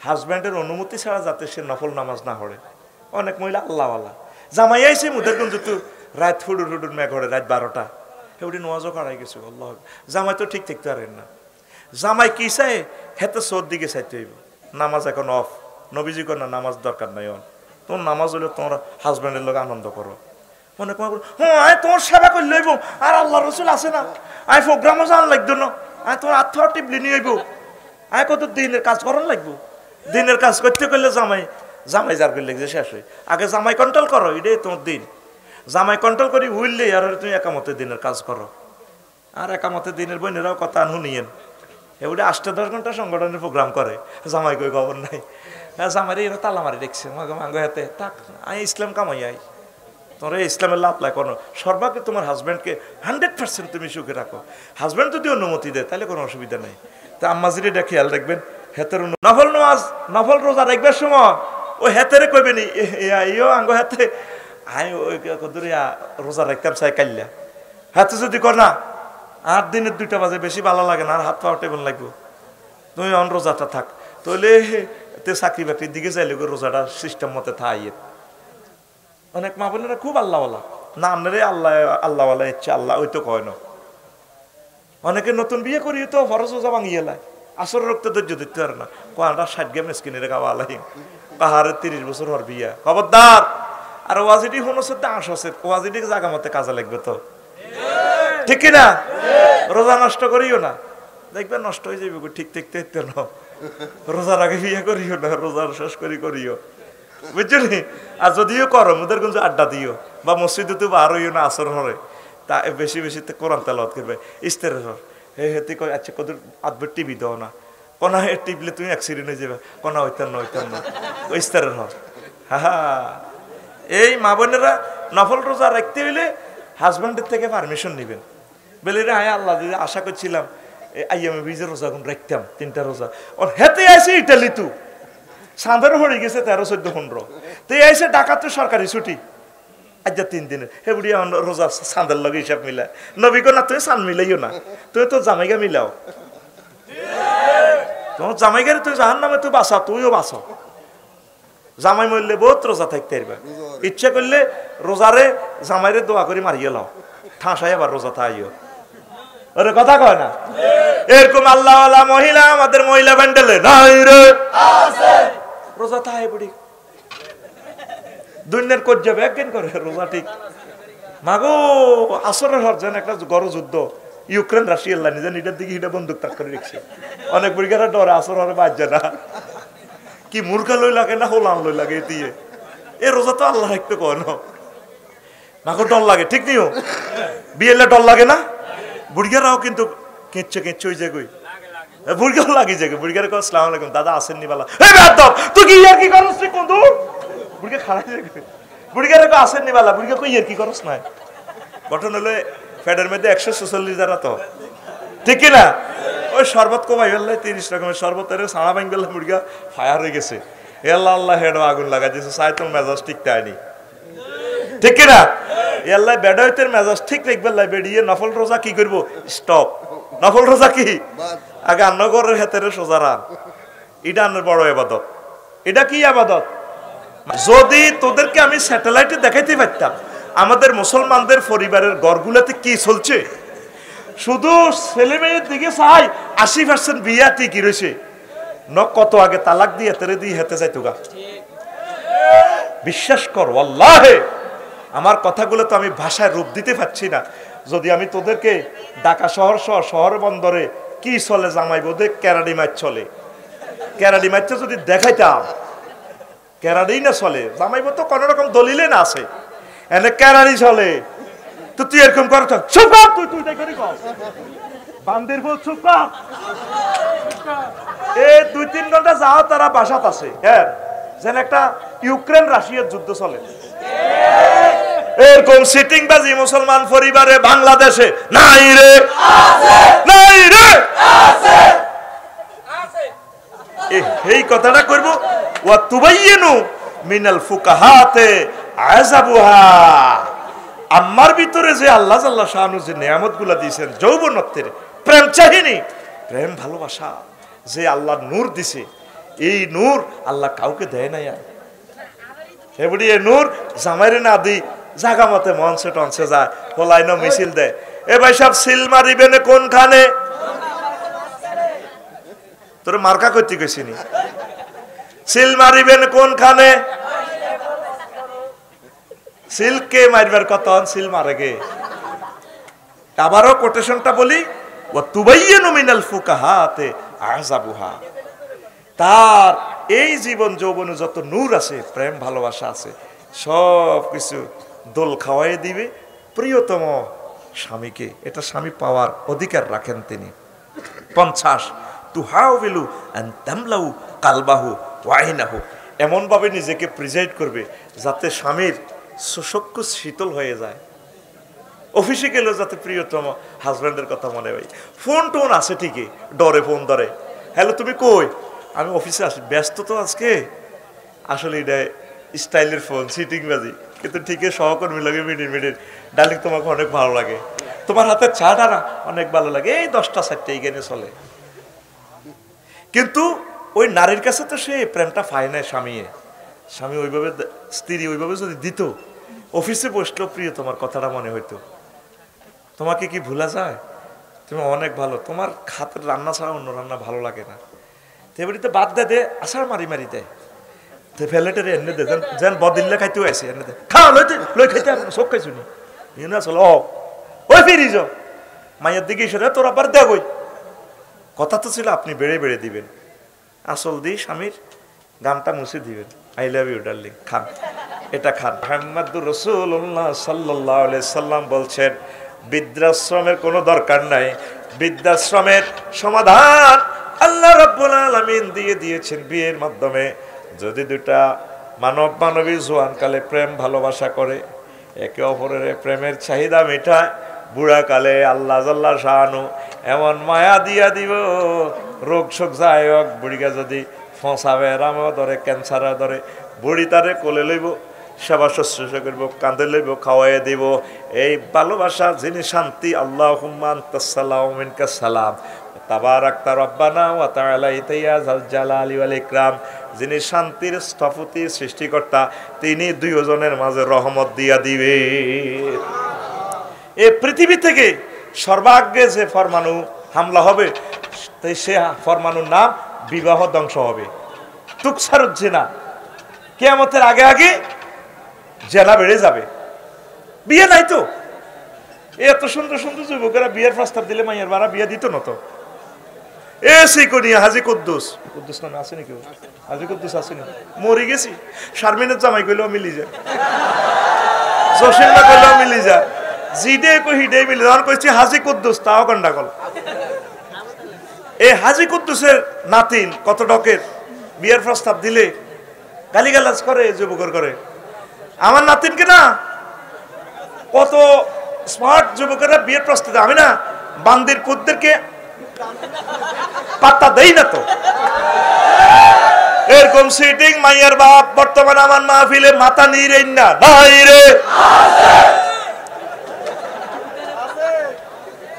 হাজব্যান্ডের অনুমতি ছাড়া যাতে সে নফল নামাজ না পড়ে। অনেক মহিলা আল্লাহওয়ালা জামাই আইসে মুদেরগঞ্জ তো রাত হুডুর হুডুর মেঘরে রাত 12টা এগুলি নোয়াজও করাই গেছে। আল্লাহ জামাই তো ঠিক থাকতে পারেন না। জামাই কি চাই হেতে সোর দিকে চাইতে হইব। নামাজ এখন অফ, নবীজি কর না নামাজ দরকার নাই। তোমার নামাজ হলে তোমার হাজব্যান্ডের লোক আনন্দ করো। মনে কর হ্যাঁ তোমার সেবা করে লইব আর আল্লাহ রসুল আছে না আই প্রোগ্রামও জান লাগতো না আয় তোমার আত্মটিভলি নিয়ে হইব আয় কত দিনের কাজ করার লাগবো। দিনের কাজ করতে করলে জামাই যার করলে শেষ হয়। আগে জামাই কন্ট্রোল করো, এটাই তোমার দিন। জামাই কন্ট্রোল করি উইললে আর তুমি একামতে দিনের কাজ করো। আর একামতে দিনের বোনেরাও কথা শুনিয়েন এগুলি 8-10 ঘন্টা সংগঠনের প্রোগ্রাম করে, জামাই কই খবর নাই। জামাই এরা তালা মারি দেখছে মাঙ্গ হাতে থাক আই ইসলাম কামাই আই তোমরা ইসলামের লাভ লাই করো। সর্বাগ্রে তোমার হাজব্যান্ডকে 100% তুমি সুখে রাখো। হাজব্যান্ড যদি অনুমতি দেয় তাহলে কোনো অসুবিধা নেই। তা আম্মাজির এটা খেয়াল রাখবেন, হেতের নফল নামাজ নফল রোজা রাখবার সময় ওই হেতেরে কইবেন ইয়ো আঙ্গ হাতে আমি ওই রোজা রাখতাম চাই কাল্লা হাতে যদি কর না 8 দিনের 2টা বাজে বেশি ভালো লাগে না আর হাত পাওয়া টেবল লাগবো তুমি অন রোজাটা থাক তাহলে তে চাকরি বাকরির দিকে চাইলে রোজাটা সিস্টেম মতে থাইয়ে। অনেক মা বোনেরা খুব আল্লাহওয়ালা না আপনারে আল্লাহওয়ালা ইচ্ছা আল্লাহ ওই তো কয় না। অনেকে নতুন বিয়ে করি তো ফরজ রোজা ভাঙিয়ে লাই আসর রক্ত ধৈর্য দিতে পারে না কোয়াটা 60 গেম স্কিনে খাওয়া আলাই পাহাড়ের 30 বছর হওয়ার বিয়া খবরদার। আর ওয়াজিটি হচ্ছে 10 আছে ওয়াজিটি জায়গা মতে কাজে লাগবে তো ঠিক না। রোজা নষ্ট করিও না দেখবে নষ্ট হয়ে যাবে ঠিক থাকতে না। রোজার আগে বিয়ে করিও না, রোজার শেষ করিও বুঝলি। আর যদিও করো ওদের কিন্তু আড্ডা দিও বা মসজিদে তো বার হইও না আসর হরে তা বেশি কোরআন তেলাওয়াত করবে ইস্তেরের হর হেতে কয় আচ্ছা কত আধবের টিভি দাও না কোনা টিপলে তুমি অ্যাক্সিডেন্ট হয়ে যাবে কোনা হইতার না ইস্তেরের হর। হ্যাঁ এই মা বোনেরা নফল রোজা রাখতে হইলে হাজব্যান্ডের থেকে পারমিশন নেবেন। বলে রে হ্যাঁ আল্লাহ দিদি আশা করছিলাম আমি বীজের রোজা এখন রাখতাম 3টা রোজা ওর হেতে আছে ইটালি তু সাঁদের হয়ে গেছে 13-14-15 তো এসে ডাকাতে সরকারি ছুটি আজ 3 দিনের হে বুড়ি রোজা সাঁদের লগে হিসাব মিলা নবী কো না তুমি সান মিলাইও না তুমি তো জামাইগা মিলাও তোমার জামাইগারে তুই জাহান নামে তুই বাঁচাও তুইও বাঁচাও। জামাই মরলে বহুত রোজা থাকতে পারবা ইচ্ছা করলে রোজারে জামাইরে দোয়া করে মারিয়ে লাও ঠাঁসাই আবার রোজা থাইও ওরে কথা কয় না। এরকম আল্লাহওয়ালা মহিলা আমাদের মহিলা ব্যান্ডেলে নাই রে রোজা থাই বুড়ি দুনিয়ার কোট যাবে একদিন করে রোজা ঠিক মাগো আসরের হর যেন একটা গড় যুদ্ধ ইউক্রেন রাশিয়ার লাইনে যেন এটার দিকে এটা বন্দুক তাক করে রেখেছে অনেক বুড়িগারা ডরে আসর হরে বাজ্যে না কি মূর্খা লই লাগে না হোলাম লই লাগে দিয়ে এ রোজা তো আল্লাহ রাখতে কয় না মাগো ডর লাগে ঠিক নিও বিয়েলে ডর লাগে না বুড়িগারাও কিন্তু কেঁচে হয়ে যায় কই বুড়িগাও লাগে যায় বুড়িগারে কয় আসসালামু আলাইকুম দাদা আসেননি বালা এই বেয়াদব তুই কি ইয়ার কি করছ রে কোন বুড়িগা খারাপ যায় বুড়িগারে কয় আসেননি বালা বুড়িগা কই ইয়ার কি করছ না ঘটনা হলো ফেডের মধ্যে 146 জানা তো ঠিক না ওই শরবত কমাই ফেললে 30 রকমের শরবতের সাড়া ভাঙ গেল মুরগা ফায়ার হয়ে গেছে আল্লাহ আল্লাহ হেড আগুন লাগা দিয়েছে সাইতুল মেজাজ ঠিক তাইনি ঠিক না আল্লাহ বেডাইতের মেজাজ ঠিক রাখবে লাই বেড়িয়ে নফল রোজা কি করব স্টপ নফল রোজা কি আগে আন্নগরের হাতের সোজা রান এটা আন্নের বড় ইবাদত। এটা কি ইবাদত? যদি তোদেরকে আমি স্যাটেলাইটে দেখাইতে পারতাম আমাদের মুসলমানদের পরিবারের ঘরগুলোতে কি চলছে শুধু ছেলে মেয়ের দিকে চাই 80% বিয়া ঠিকই রয়েছে ন কত আগে তালাক দিয়ে তেরে দিয়ে হেতে যাইতো গা। বিশ্বাস কর আল্লাহে আমার কথাগুলো তো আমি ভাষায় রূপ দিতে পারছি না। যদি আমি তোদেরকে ঢাকা শহর বন্দরে কি চলে জামাই বোধে ক্যারাডি মাছ চলে ক্যারাডি মাছটা যদি দেখাইতাম ক্যারাডি না চলে জামাই বোধ তো কোনো রকম দলিলে না আছে এনে ক্যারাডি চলে তো তুই এরকম কর চুপ কর তুই তাই করি কর বান্দির বউ চুপ কর এই 2-3 ঘন্টা যাও তারা বাসাত আছে হ্যাঁ যেন একটা ইউক্রেন রাশিয়ার যুদ্ধ চলে এরকম সিটিং বাজি মুসলমান পরিবারে বাংলাদেশে নাই রে নাই রে এই কথাটা করব ওয়া তুবাইয়িনু মিনাল ফুকাহাতে আযাবুহা আমার ভিতরে যে আল্লাহ জাল্লা শাআনু যে নিয়ামতগুলো দিয়েছেন যৌবনত্বের প্রেম চাহিনি প্রেম ভালোবাসা যে আল্লাহ নূর দিছে এই নূর আল্লাহ কাউকে দেয় নাই। আর এবারে এই নূর জামাইরে না দি জাগা মতে মঞ্চে টঞ্চে যায়, হলাইন মিছিল দেয়। এ ভাই সব সিল মারিবেন কোনখানে? তোর মার্কা করতে গেছিনি, সিল মারিবেন কোনখানে? সিল কে মারবার কথা, সিল মারে গে। আবারও কোটেশনটা বলি, ওয়া তুবাইয়িনু মিনাল ফুকাহাতে আযাবুহা। তার এই জীবন যৌবনে যত নূর আছে, প্রেম ভালোবাসা আছে, সব কিছু দোল খাওয়াই দিবে প্রিয়তম স্বামীকে। এটা স্বামী পাওয়ার অধিকার রাখেন তিনি। 50 তুহাউবিলু আন তামলাউ কালবাহু ওয়াইনাহু। এমন ভাবে নিজেকে প্রিজাইড করবে যাতে স্বামীর সুসক্ষ শীতল হয়ে যায়। অফিসে গেলেও যাতে প্রিয়তম হাজব্যান্ডের কথা মনে হয়। ফোন টোন আছে ঠিকই, ডরে ফোন ধরে, হ্যালো তুমি কই? আমি অফিসে আসি, ব্যস্ত তো আজকে। আসলে এটা স্টাইলের ফোন, সিটিং বাজি, কিন্তু ঠিকই সহকর্মী লাগে মিনিট ডার্লিং তোমাকে অনেক ভালো লাগে, তোমার হাতে চাটা না অনেক ভালো লাগে, এই 10টা 4টা এইখানে চলে। কিন্তু ওই নারীর কাছে তো সে প্রেমটা পায় না। স্বামী ওইভাবে, স্ত্রী ওইভাবে যদি দিত, অফিসে বসলেও প্রিয় তোমার কথাটা মনে হইতো। তোমাকে কি ভুলা যায়? তুমি অনেক ভালো, তোমার হাতের রান্না ছাড়া অন্য রান্না ভালো লাগে না। তেমনিতে বাদ দে আসার মারি দেয়, ফেলেটে এনে দে, যেন বদিল্লা খাইতেও আছে, এনে দে খা লই খাইতে সব খাইছু নি না চলো ওই ফিরি যাও মায়ের দিকে এসে তোর আবার দেখই। কথা তো ছিল আপনি বেড়ে দিবেন, আসল দিয়ে স্বামীর গামটা মুছে দিবেন, আই লাভ ইউ ডার্লিং, খান এটা খান। মুহাম্মদুর রাসূলুল্লাহ সাল্লাল্লাহু আলাইহি সাল্লাম বলছেন, বৃদ্ধাশ্রমের কোনো দরকার নাই। বৃদ্ধাশ্রমের সমাধান আল্লাহ রাব্বুল আলামিন দিয়ে দিয়েছেন বিয়ের মাধ্যমে। যদি দুটা মানবী জোয়ানকালে প্রেম ভালোবাসা করে, একে অপরের প্রেমের চাহিদা মেটায়, বুড়াকালে আল্লাহ জাল্লা শাহানু এমন মায়া দিয়া দিব, রোগ শোক যায় হোক, বুড়িকা যদি ফসাবে রামও ধরে, ক্যান্সারে ধরে, বুড়ি তারে কোলে লইব, সেবা শুশ্রূষা করব, কাঁদে লইব, খাওয়াই দিব। এই ভালোবাসা যিনি শান্তি, আল্লাহুম্মা আনতাস সালাম ওয়া মিনকাস সালাম তাবারাকতা রব্বানা ওয়া তাআলাইতা ইয়া যাল জালালি ওয়াল ইকরাম, যিনি শান্তির স্থপতি সৃষ্টিকর্তা, তিনি দুইজনের মাঝে রহমত দিয়া দিবে। এই পৃথিবী থেকে সর্বাগ্রে যে ফরমানু হামলা হবে, সে ফরমানুর নাম বিবাহ ধ্বংস হবে। তুকসারুজ জিনা, কিয়ামতের আগে জেনা বেড়ে যাবে। বিয়ে নাই তো, এত সুন্দর সুন্দর যুবকেরা বিয়ের প্রস্তাব দিলে মাইয়ের বাড়া বিয়ে দিত না তো। এ সিকোনিয়া হাজি কুদ্দুস নামে আছে নাকি? হাজি কুদ্দুস আছে না? মরি গেছি। শারমিনের জামাই কইলেও মিলি যায়, জসিম না কইলেও মিলি যায়, জিডে কই হিডে মিলি যায়। কইছি হাজি কুদ্দুস, তাও গন্ডাগোল। এই হাজি কুদ্দুসের নাতিন কত ডকের বিয়ের প্রস্তাব দিলে গালিগালাজ করে, যুবকর করে। আমার নাতিনকে না কত স্মার্ট যুবকেরা বিয়ের প্রস্তাব, আমি না বান্দির পুতদেরকে পাত্তা দেই না তো। এরকম সিটিং মাইয়ার বাপ বর্তমানে আমার মাহফিলে মাথা নিরেন না, নাই রে।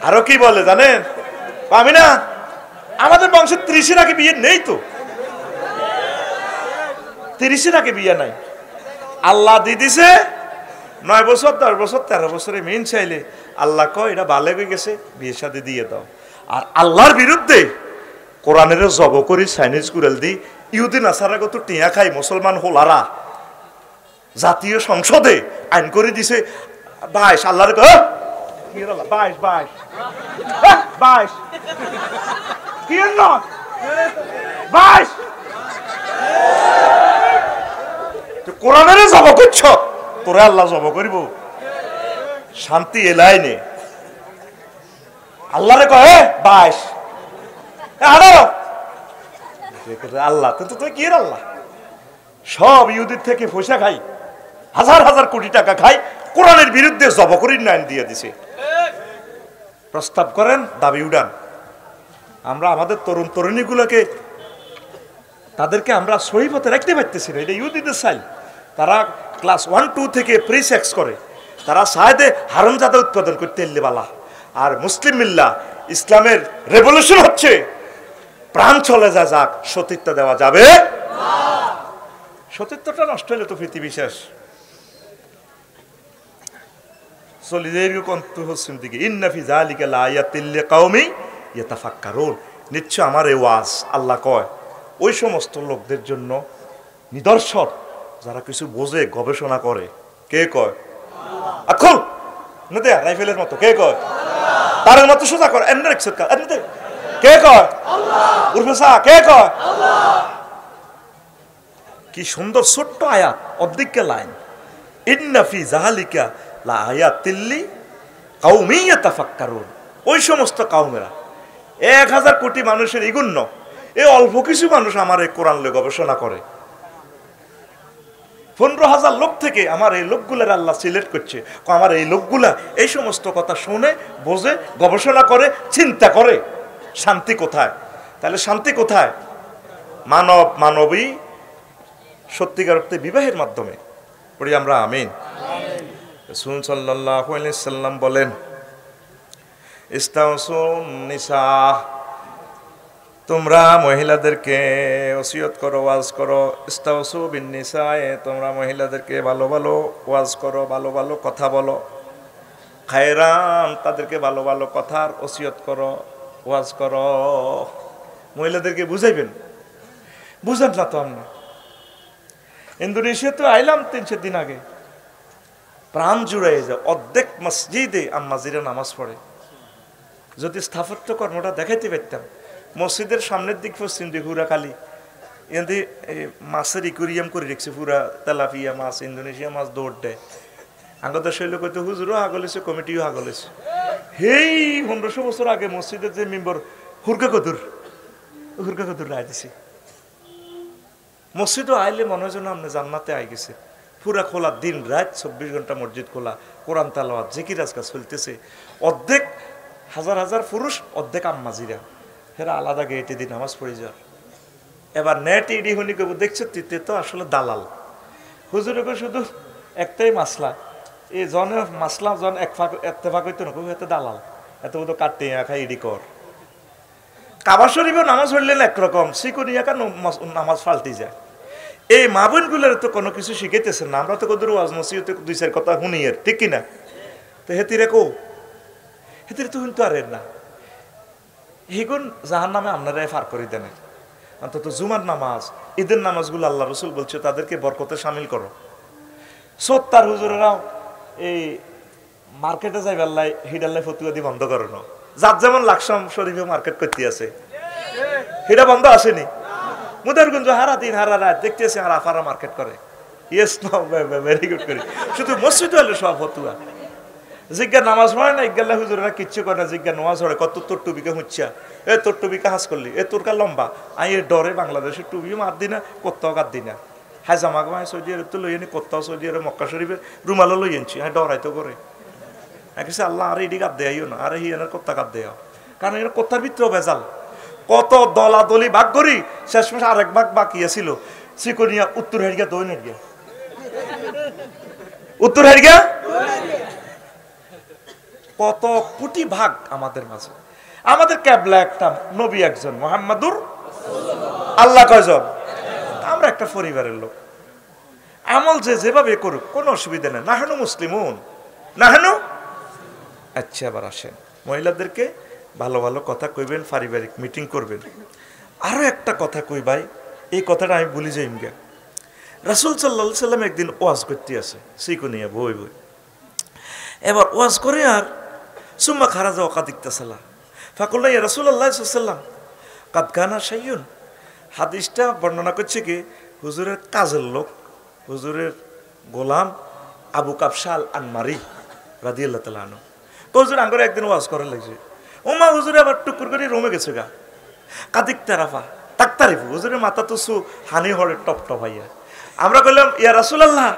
আরো কি বলে জানেন? আমি না আমাদের বংশের 30-এর আগে বিয়ে নেই তো, 30-এর আগে বিয়ে নাই। আল্লাহ দিছে 9 বছর 10 বছর 13 বছরে মেন চাইলে আল্লাহ কয় এটা বালে হয়ে গেছে, বিয়ে শাদী দিয়ে দাও। আর আল্লাহর বিরুদ্ধে কোরআনের জব করি চাইনিজ কুড়াল দি ইহুদি নাসারা কত টিয়া খাই মুসলমান হোলারা জাতীয় সংসদে আইন করে দিছে 22। আল্লাহর 22 কি না 22 কোরআনের জব করছ, তোরা আল্লাহ জব করিব। শান্তি এলাই নে আল্লাহরে কয় 22 আল্লাহ, কিন্তু তুই কি আল্লাহ? সব ইহুদির থেকে পয়সা খাই, হাজার কোটি টাকা খাই, কোরআনের বিরুদ্ধে জব করির আইন দিয়ে দিছে। প্রস্তাব করেন, দাবি উড়ান। আমরা আমাদের তরুণ তরুণীগুলোকে তাদেরকে আমরা সহি পথে রাখতে পারতেছি না। এটা ইহুদিদের চাইল, তারা ক্লাস 1-2 থেকে প্রি সেক্স করে, তারা সাহেদে হারামজাদা উৎপাদন করতে এলে বালা। আর মুসলিম মিল্লা ইসলামের রেভলিউশন হচ্ছে প্রাণ চলে যাক, সতীত্ব দেওয়া যাবে না। সতীত্বটা নষ্ট হলে তো পৃথিবী শেষ। নিশ্চয় আমার এই ওয়াজ, আল্লাহ কয়, ওই সমস্ত লোকদের জন্য নিদর্শন যারা কিছু বোঝে, গবেষণা করে। কে কয়? এখন রাইফেলের মতো কে কয়? তারের মতো সোজা কর। কে কয়? কে কয়? কি সুন্দর ছোট্ট আয়াত, অর্ধেক লাইন। ইন্না ফি যালিকা লা আয়াতিল্লি কাউমিন ইয়াতাফাক্কারুন। ওই সমস্ত কাউমেরা, 1000 কোটি মানুষের ইগুণ্য, এই অল্প কিছু মানুষ আমার এই কোরআন নিয়ে গবেষণা করে। 15,000 লোক থেকে আমার এই লোকগুলার আল্লাহ সিলেক্ট করছে। আমার এই লোকগুলা এই সমস্ত কথা শুনে, বোঝে, গবেষণা করে, চিন্তা করে। শান্তি কোথায়? তাহলে শান্তি কোথায়? মানবী সত্যিকার অর্থে বিবাহের মাধ্যমে। পড়ি আমরা আমিন। রাসূল সাল্লাল্লাহু আলাইহি সাল্লাম বলেন, ইস্তাউসুন নিসা, তোমরা মহিলাদেরকে ওসিয়ত করো, ওয়াজ করো। ইস্তাউসু বিন নিসায়ে, তোমরা মহিলাদেরকে ভালো ভালো ওয়াজ করো, ভালো ভালো কথা বলো। খায়রান, তাদেরকে ভালো ভালো কথার ওসিয়ত করো, ওয়াজ করো। মহিলাদেরকে বুঝাইবেন, বুঝান না তো। আমরা ইন্দোনেশিয়া তো আইলাম 300 দিন আগে, প্রাণ জুড়াই যায়। অর্ধেক মসজিদে আম্মাজিরা নামাজ পড়ে। যদি স্থাপত্য কর্মটা দেখাইতে পারতাম, মসজিদের সামনের দিক পশ্চিম দিক পুরা খালি এতে মাছের ইকুরিয়াম করে রেখেছে, পুরা তেলাপিয়া মাছ, ইন্দোনেশিয়া মাছ দৌড় দেয়। আগত শৈল কইতে হুজুরও হাগলেছে, কমিটিও হাগলেছে। হেই 1500 বছর আগে মসজিদের যে মেম্বর হুরকা কদুর রায় দিছে। মসজিদও আইলে মনে হয় যেন আপনি জান্নাতে আই গেছে। পুরা খোলা, দিন রাত 24 ঘন্টা মসজিদ খোলা, কোরআন তালাওয়াত, জিকির আজকাল চলতেছে। অর্ধেক হাজার হাজার পুরুষ, অর্ধেক আম্মাজিরা, হেরা আলাদা গেটে দিয়ে নামাজ পড়ে যাওয়ার। এবার নেট ইডি হুনি কব দেখছো, তিতে তো আসলে দালাল। হুজুরকে শুধু একটাই মাসলা, এই জনে মাসলা জন একফাক হইতো না, এত দালাল, এত বোধ কাটতে খাই ইডি কর। কাবা শরীফেও নামাজ পড়লেন একরকম, সিকুনিয়াকা নামাজ ফাল্টি যায়। এই মা বোনগুলোর তো কোনো কিছু শিখাইতেছেন না। আমরা তো কদর ওয়াজ নসিহতে 2-4 কথা শুনি, এর ঠিক কিনা? তো হেতিরে কো, হেতিরে তো শুনতে আর না। হিগুন জাহান নামে আপনারাই ফার করে দেন। অন্তত জুমার নামাজ, ঈদের নামাজগুলো আল্লাহ রসুল বলছে তাদেরকে বরকতে সামিল করো। সত্তার হুজুরেরাও এই মার্কেটে যাই বেল্লাই হিডাল্লাই ফতুয়া দিয়ে বন্ধ করো না। যার যেমন লাকসাম শরীফে মার্কেট করতে আছে, হিডা বন্ধ আসেনি। মুদারগঞ্জ হারা দিন হারা রাত দেখতে আছে আর আফারা মার্কেট করে। ইয়েস, নো, ভেরি গুড করি। শুধু মসজিদ হলে সব ফতুয়া। জিজ্ঞা নামাজ পড়ে না, ইজ্ঞাল্লা হুজুরেরা কিচ্ছু করে না। জিজ্ঞা নামাজ পড়ে, কত তোর টুবিকে হুচ্ছা, এ তোর টুবিকে হাস করলি, এ তোর কা লম্বা। আমি এর ডরে বাংলাদেশের টুবিও মার দিই না, কোত্তাও কাট দিই না। হাই জামা গামায় সৌদি আরব তো লই আনি, কোত্তাও সৌদি আরব মক্কা শরীফে রুমালও লই আনছি। হ্যাঁ, ডরাইতো করে কিছু আল্লাহ আর এটি কাট দেয়াইও না, আর হিয়ানের কোত্তা কাট দেয়া। কারণ এটা কোত্তার ভিতরেও বেজাল। কত দলাদলি ভাগ করি, শেষমেশ আরেক ভাগ বাকি ছিল। চিকনিয়া উত্তর হারিয়া দই হারিয়া, উত্তর হারিয়া কত কোটি ভাগ আমাদের মাঝে। আমাদের ক্যাবলা একটা, নবী একজন, মুহাম্মাদুর আল্লাহ কয়জন? আমরা একটা পরিবারের লোক। আমল যে যেভাবে করুক কোনো অসুবিধা নেই। নাহানু মুসলিমুন, নাহানু। আচ্ছা, আবার আসেন, মহিলাদেরকে ভালো ভালো কথা কইবেন, পারিবারিক মিটিং করবেন। আরো একটা কথা কই ভাই, এই কথাটা আমি বলি যাই গা। রাসূল সাল্লাল্লাহু আলাইহি সাল্লাম একদিন ওয়াজ করতে আছে, সিকুনিয়া বই বই। এবার ওয়াজ করে আর সুম্মা খারাজা ওয়াকাদিকতাসালা ফাকুল্লা ইয়া রাসূলুল্লাহ সাল্লাল্লাহু আলাইহি সাল্লাম কাদ কানা শাইয়ুন। হাদিসটা বর্ণনা করছে কি, হুজুরের কাজের লোক, হুজুরের গোলাম আবু কাবশা আল আনমারি রাদিয়াল্লাহু তাআলা আনহু। তো হুজুর আঙ্গরে একদিন ওয়াজ করার লাগছে। ওমা হুজুরে আবার টুকুর করে রোমে গেছে গা। কাদিক তারাফা তাকতারিফু, হুজুরের মাথা তো সু হানি হরে টপ টপ হইয়া। আমরা কইলাম ইয়া রাসূলুল্লাহ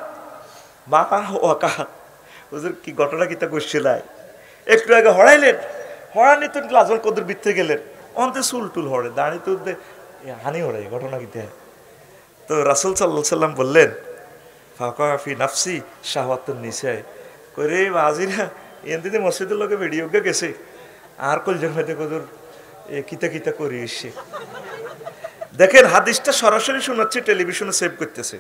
মা ওয়াকা, হুজুর কি ঘটনা কিতা কইছিলাই? একটু আগে হড়াইলেন, হড়ানি তো লাজল কদর বিত্তে গেলেন, অন্তে চুল টুল হড়ে, দাঁড়ি তো হানি হড়াই, ঘটনা কিতা? তো রাসূল সাল্লাল্লাহু আলাইহি সাল্লাম বললেন, ফাকা ফি নাফসি শাহওয়াতুন নিসা। কইরে বাজিরা এনদিতে মসজিদের লোকে ভিডিও গেছে আর কলজের মধ্যে কদর এ কিতা কিতা করি এসে দেখেন হাদিসটা সরাসরি শোনাচ্ছে, টেলিভিশনে সেভ করতেছে।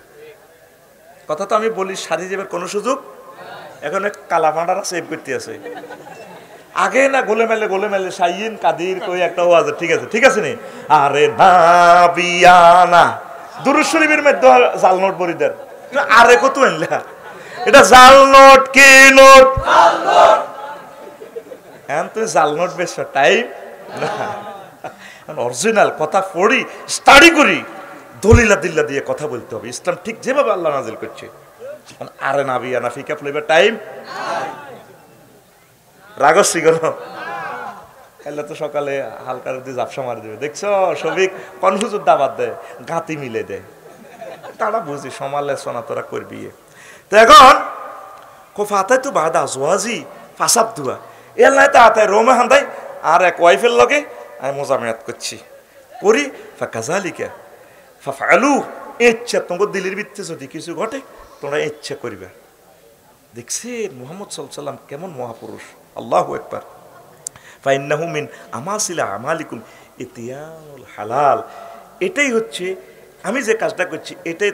কথা তো আমি বলি সারি যাবার কোনো সুযোগ, এখন কালা ভান্ডারা সেভ করতে আছে। আগে না গোলে মেলে সাইন কাদির কই একটা ওয়াজ, ঠিক আছে নি, আরে নাবিয়ানা দুরূদ শরীফের মধ্যে জাল নোট বরিদার, আরে কত এনলা এটা জাল নোট কি নোট, এখন তুই জাল নোট বেশ টাইম না, অরিজিনাল কথা পড়ি স্টাডি করি দলিলা দিল্লা দিয়ে কথা বলতে হবে, ইসলাম ঠিক যেভাবে আল্লাহ নাজিল করছে। আরে নাবিয়ানা ফিকা ফ্লেভার টাইম রাগসি গেল এলে তো সকালে হালকার দিয়ে ঝাপসা মারি দেবে, দেখছো সবিক কনফিউজুর দাবাত দেয়, গাঁতি মিলে দেয়, তারা বুঝি সমালোচনা তোরা করবি। তো এখন ফাতাই তো বাদা জোয়াজি ফাসাব দুয়া এর নাই তা আতায় রোমে হান্দাই আর এক ওয়াইফের লগে আমি মোজামেয়াত করছি করি ফাকাজালিকা ফাফআলু, ইচ্ছা তোমার দিলের ভিত্তিতে যদি কিছু ঘটে তোমরা ইচ্ছা করিবা। দেখছেন মুহাম্মদ সাল্লাল্লাহু আলাইহি ওয়াসাল্লাম কেমন মহাপুরুষ, আল্লাহু আকবার। ফাইন্নাহু মিন আমাসিলা আমালিকুম ইতিয়ানুল হালাল, এটাই হচ্ছে আমি যে কাজটা করছি এটাই